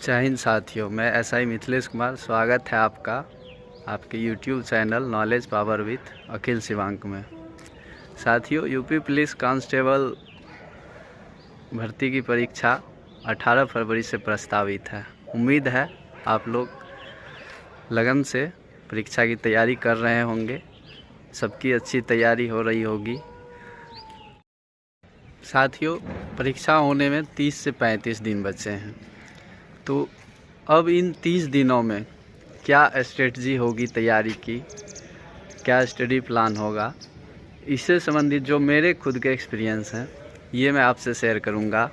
जय हिंद साथियों, मैं SI मिथिलेश कुमार। स्वागत है आपका आपके YouTube channel knowledge power with Akhil Shivank में। साथियों, यूपी पुलिस कांस्टेबल भर्ती की परीक्षा 18 फरवरी से प्रस्तावित है। उम्मीद है आप लोग लगन से परीक्षा की तैयारी कर रहे होंगे, सबकी अच्छी तैयारी हो रही होगी। साथियों, परीक्षा होने में 30 से 35 दिन बचे हैं, तो अब इन 30 दिनों में क्या स्ट्रेटजी होगी तैयारी की, क्या स्टडी प्लान होगा, इससे संबंधित जो मेरे खुद के एक्सपीरियंस हैं ये मैं आपसे शेयर करूंगा।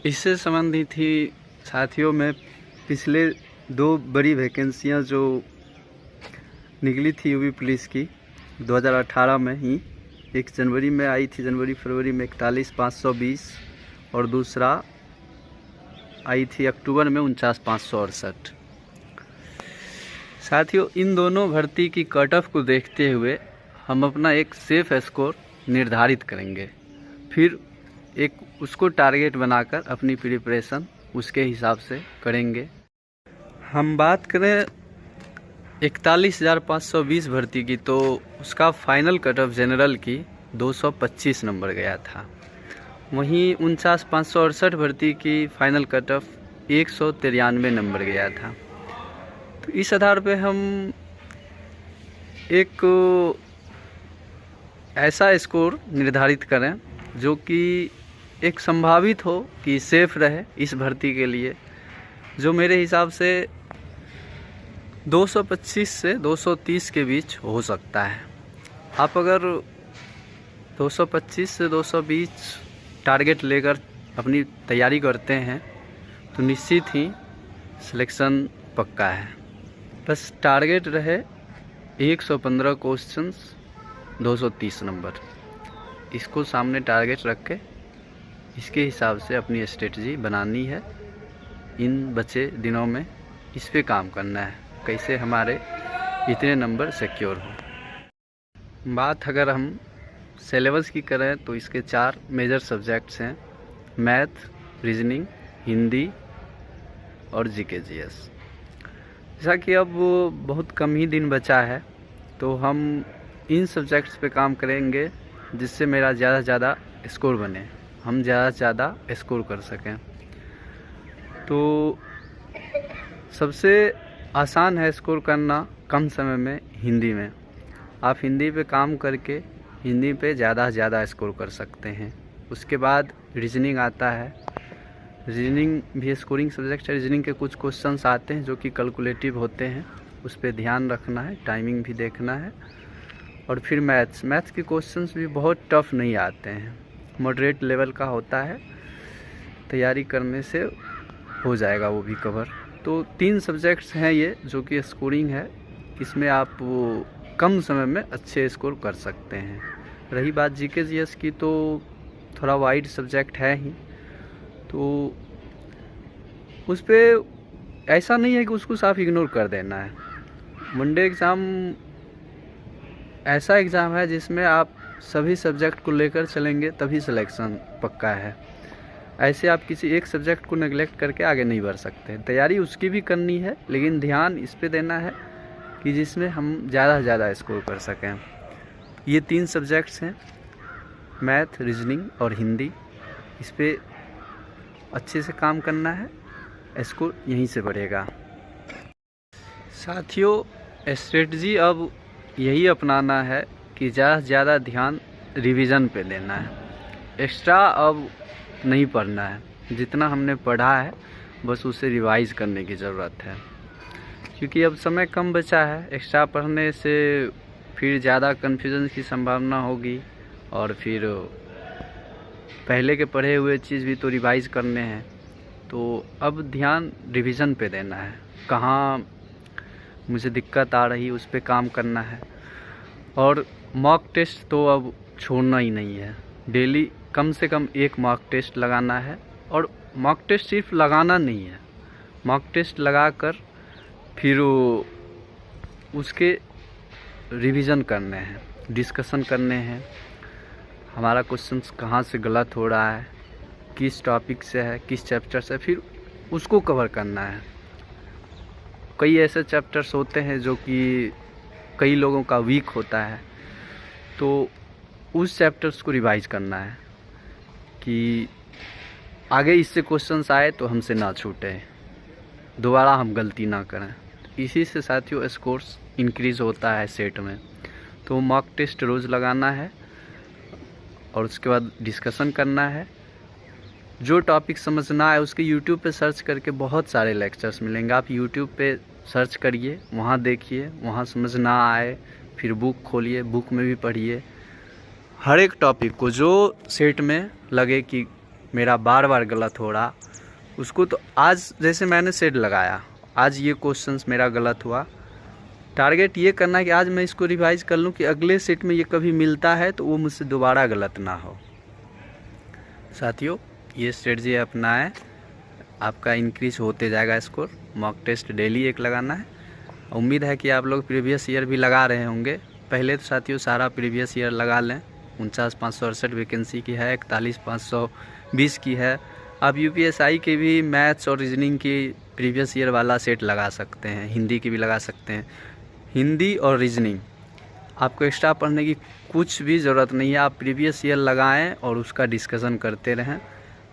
इससे संबंधित ही साथियों, मैं पिछले 2 बड़ी वैकेंसियां जो निकली थी यूपी पुलिस की 2018 में ही, एक जनवरी में आई थी, जनवरी फरवरी में 41,520, और दूसरा आई थी अक्टूबर में 49,568। साथियों, इन दोनों भर्ती की कट ऑफ को देखते हुए हम अपना एक सेफ स्कोर निर्धारित करेंगे, फिर एक उसको टारगेट बनाकर अपनी प्रिपरेशन उसके हिसाब से करेंगे। हम बात करें 41,520 भर्ती की, तो उसका फाइनल कट ऑफ जनरल की 225 नंबर गया था। वहीं 49,568 भर्ती की फाइनल कट ऑफ 193 नंबर गया था। तो इस आधार पे हम एक ऐसा स्कोर निर्धारित करें जो कि एक संभावित हो कि सेफ रहे इस भर्ती के लिए, जो मेरे हिसाब से 225 से 230 के बीच हो सकता है। आप अगर 225 से 220 टारगेट लेकर अपनी तैयारी करते हैं तो निश्चित ही सिलेक्शन पक्का है। बस टारगेट रहे 115 क्वेश्चंस, 230 नंबर, इसको सामने टारगेट रख के इसके हिसाब से अपनी स्ट्रेटजी बनानी है। इन बचे दिनों में इस पे काम करना है, कैसे हमारे इतने नंबर सिक्योर हो। बात अगर हम सिलेबस की करें तो इसके 4 मेजर सब्जेक्ट्स हैं: मैथ, रीजनिंग, हिंदी और जीके जीएस। जैसा कि अब बहुत कम ही दिन बचा है, तो हम इन सब्जेक्ट्स पे काम करेंगे जिससे मेरा ज़्यादा से ज़्यादा स्कोर बने, हम ज़्यादा से ज़्यादा स्कोर कर सकें। तो सबसे आसान है स्कोर करना कम समय में हिंदी में। आप हिंदी पे काम करके हिंदी पे ज़्यादा से ज़्यादा स्कोर कर सकते हैं। उसके बाद रीजनिंग आता है। रीजनिंग भी स्कोरिंग सब्जेक्ट है। रीजनिंग के कुछ क्वेश्चंस आते हैं जो कि कैलकुलेटिव होते हैं, उस पर ध्यान रखना है, टाइमिंग भी देखना है। और फिर मैथ्स के क्वेश्चंस भी बहुत टफ नहीं आते हैं, मॉडरेट लेवल का होता है, तैयारी करने से हो जाएगा वो भी कवर। तो 3 सब्जेक्ट्स हैं ये जो कि स्कोरिंग है, इसमें आप कम समय में अच्छे स्कोर कर सकते हैं। रही बात जीके जीएस की, तो थोड़ा वाइड सब्जेक्ट है ही, तो उस पर ऐसा नहीं है कि उसको साफ इग्नोर कर देना है। वनडे एग्ज़ाम ऐसा एग्ज़ाम है जिसमें आप सभी सब्जेक्ट को लेकर चलेंगे तभी सिलेक्शन पक्का है। ऐसे आप किसी एक सब्जेक्ट को नेगलेक्ट करके आगे नहीं बढ़ सकते। तैयारी उसकी भी करनी है, लेकिन ध्यान इस पे देना है कि जिसमें हम ज़्यादा से ज़्यादा स्कोर कर सकें। ये 3 सब्जेक्ट्स हैं, मैथ, रीजनिंग और हिंदी। इस पे अच्छे से काम करना है, स्कोर यहीं से बढ़ेगा। साथियों, स्ट्रेटजी अब यही अपनाना है कि ज़्यादा से ज़्यादा ध्यान रिवीजन पे देना है। एक्स्ट्रा अब नहीं पढ़ना है, जितना हमने पढ़ा है बस उसे रिवाइज करने की ज़रूरत है, क्योंकि अब समय कम बचा है। एक्स्ट्रा पढ़ने से फिर ज़्यादा कन्फ्यूजन की संभावना होगी, और फिर पहले के पढ़े हुए चीज़ भी तो रिवाइज करने हैं। तो अब ध्यान रिवीजन पे देना है, कहाँ मुझे दिक्कत आ रही उस पे काम करना है। और मॉक टेस्ट तो अब छोड़ना ही नहीं है, डेली कम से कम 1 मॉक टेस्ट लगाना है। और मॉक टेस्ट सिर्फ लगाना नहीं है, मॉक टेस्ट लगाकर फिर उसके रिवीजन करने हैं, डिस्कशन करने हैं, हमारा क्वेश्चन कहाँ से गलत हो रहा है, किस टॉपिक से है, किस चैप्टर से, फिर उसको कवर करना है। कई ऐसे चैप्टर्स होते हैं जो कि कई लोगों का वीक होता है, तो उस चैप्टर्स को रिवाइज करना है कि आगे इससे क्वेश्चंस आए तो हमसे ना छूटे, दोबारा हम गलती ना करें। इसी से साथियों स्कोर्स इंक्रीज़ होता है सेट में। तो मॉक टेस्ट रोज़ लगाना है और उसके बाद डिस्कशन करना है। जो टॉपिक समझना है उसके यूट्यूब पे सर्च करके बहुत सारे लेक्चर्स मिलेंगे। आप यूट्यूब पे सर्च करिए, वहाँ देखिए, वहाँ समझ ना आए फिर बुक खोलिए, बुक में भी पढ़िए। हर एक टॉपिक को जो सेट में लगे कि मेरा बार बार गलत हो रहा, उसको तो आज जैसे मैंने सेट लगाया, आज ये क्वेश्चंस मेरा गलत हुआ, टारगेट ये करना है कि आज मैं इसको रिवाइज कर लूँ कि अगले सेट में ये कभी मिलता है तो वो मुझसे दोबारा गलत ना हो। साथियों ये स्ट्रेटजी अपनाएं, आपका इंक्रीज होते जाएगा स्कोर। मॉक टेस्ट डेली एक लगाना है। उम्मीद है कि आप लोग प्रीवियस ईयर भी लगा रहे होंगे। पहले तो साथियों सारा प्रीवियस ईयर लगा लें। 49,568 वैकेंसी की है, 41,520 की है। आप यूपीएसआई के भी मैथ्स और रीजनिंग की प्रीवियस ईयर वाला सेट लगा सकते हैं, हिंदी की भी लगा सकते हैं। हिंदी और रीजनिंग आपको एक्स्ट्रा पढ़ने की कुछ भी ज़रूरत नहीं है, आप प्रीवियस ईयर लगाएं और उसका डिस्कशन करते रहें,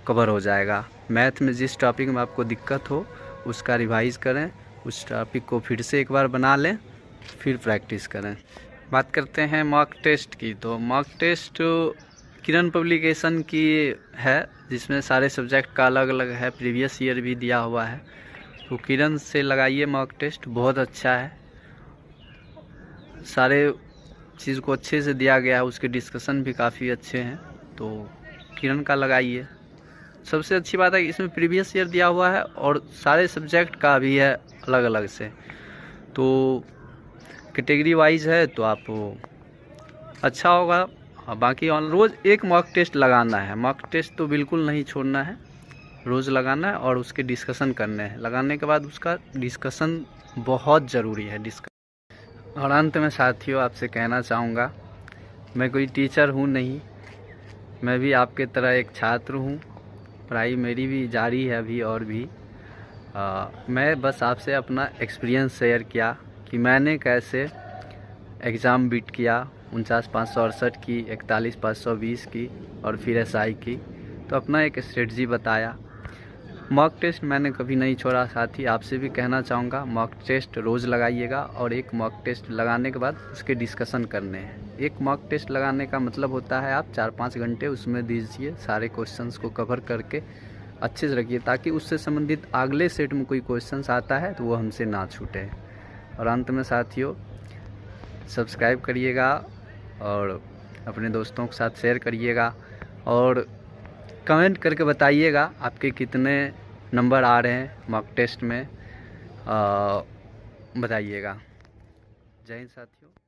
कवर हो जाएगा। मैथ में जिस टॉपिक में आपको दिक्कत हो उसका रिवाइज करें, उस टॉपिक को फिर से एक बार बना लें, फिर प्रैक्टिस करें। बात करते हैं मॉक टेस्ट की। तो मॉक टेस्ट किरण पब्लिकेशन की है, जिसमें सारे सब्जेक्ट का अलग अलग है, प्रीवियस ईयर भी दिया हुआ है। तो किरण से लगाइए मॉक टेस्ट, बहुत अच्छा है, सारे चीज़ को अच्छे से दिया गया है, उसके डिस्कशन भी काफ़ी अच्छे हैं। तो किरण का लगाइए। सबसे अच्छी बात है कि इसमें प्रीवियस ईयर दिया हुआ है और सारे सब्जेक्ट का भी है अलग अलग से, तो कैटेगरी वाइज है, तो आप अच्छा होगा। बाकी रोज़ एक मॉक टेस्ट लगाना है। मॉक टेस्ट तो बिल्कुल नहीं छोड़ना है, रोज़ लगाना है और उसके डिस्कशन करने हैं। लगाने के बाद उसका डिस्कशन बहुत ज़रूरी है। और अंत में साथियों आपसे कहना चाहूँगा, मैं कोई टीचर हूँ नहीं, मैं भी आपके तरह एक छात्र हूँ। पढ़ाई मेरी भी जारी है अभी और भी। मैं बस आपसे अपना एक्सपीरियंस शेयर किया कि मैंने कैसे एग्ज़ाम बीट किया, 49,568 की, 41,520 की और फिर एसआई की। तो अपना एक स्ट्रेटजी बताया। मॉक टेस्ट मैंने कभी नहीं छोड़ा। साथ ही आपसे भी कहना चाहूँगा, मॉक टेस्ट रोज़ लगाइएगा और एक मॉक टेस्ट लगाने के बाद उसके डिस्कशन करने हैं। एक मॉक टेस्ट लगाने का मतलब होता है आप 4-5 घंटे उसमें दीजिए, सारे क्वेश्चंस को कवर करके अच्छे से रखिए, ताकि उससे संबंधित अगले सेट में कोई क्वेश्चंस आता है तो वो हमसे ना छूटे। और अंत में साथियों सब्सक्राइब करिएगा और अपने दोस्तों के साथ शेयर करिएगा और कमेंट करके बताइएगा आपके कितने नंबर आ रहे हैं मॉक टेस्ट में, बताइएगा। जय हिंद साथियों।